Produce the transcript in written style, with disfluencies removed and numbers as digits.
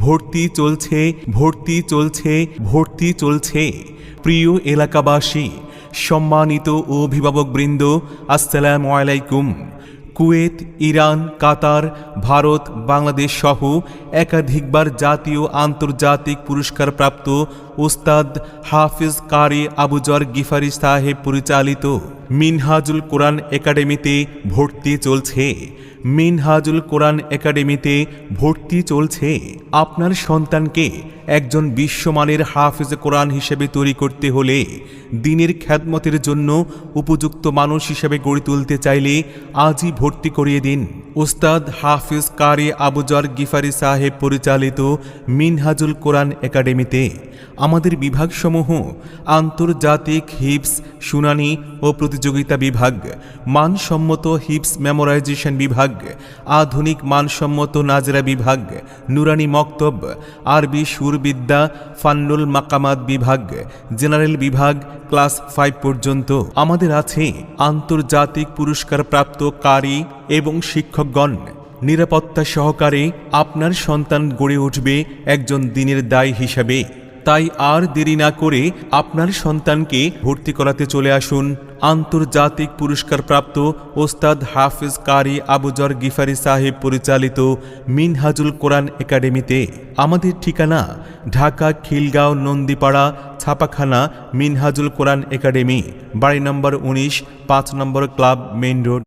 ভর্তি চলছে, ভর্তি চলছে, ভর্তি চলছে। প্রিয় এলাকাবাসী, সম্মানিত অভিভাবকবৃন্দ, আসসালামু আলাইকুম। কুয়েত, ইরান, কাতার, ভারত, বাংলাদেশ সহ একাধিকবার জাতীয় আন্তর্জাতিক পুরস্কারপ্রাপ্ত ওস্তাদ হাফিজ কারি আবুযর গিফারি সাহেব পরিচালিত মিনহাজুল কোরআন একাডেমিতে ভর্তি চলছে। মিনহাজুল কোরআন একাডেমিতে ভর্তি চলছে। আপনার সন্তানকে একজন বিশ্বমানের হাফেজ কোরআন হিসেবে তৈরি করতে হলে, দ্বীনের খেদমতের জন্য উপযুক্ত মানুষ হিসেবে গড়ে তুলতে চাইলে আজই ভর্তি করিয়ে দিন ওস্তাদ হাফিজ কারি আবুযর গিফারি সাহেব পরিচালিত মিনহাজুল কোরআন একাডেমিতে। আমাদের বিভাগসমূহ আন্তর্জাতিক হিফজ, শুনানি ও প্রতিযোগিতা বিভাগ, মানসম্মত হিফজ মেমোরাইজেশন বিভাগ, আধুনিক মানসম্মত নাজরা বিভাগ, নুরানি মক্তব, আরবি সুরবিদ্যা, ফান্নুল মাকামাত বিভাগ, জেনারেল বিভাগ ক্লাস 5 পর্যন্ত। আমাদের আছে আন্তর্জাতিক পুরস্কারপ্রাপ্ত কারি এবং শিক্ষকগণ। নিরাপত্তা সহকারে আপনার সন্তান গড়ে উঠবে একজন দ্বীনের দায়ী হিসাবে। তাই আর দেরি না করে আপনার সন্তানকে ভর্তি করাতে চলে আসুন আন্তর্জাতিক পুরস্কারপ্রাপ্ত ওস্তাদ হাফিজ কারি আবুযর গিফারি সাহেব পরিচালিত মিনহাজুল কোরআন একাডেমিতে। আমাদের ঠিকানা ঢাকা খিলগাঁও নন্দীপাড়া ছাপাখানা, মিনহাজুল কোরআন একাডেমি, বাড়ি নম্বর 19, 5 নম্বর ক্লাব, মেইন রোড।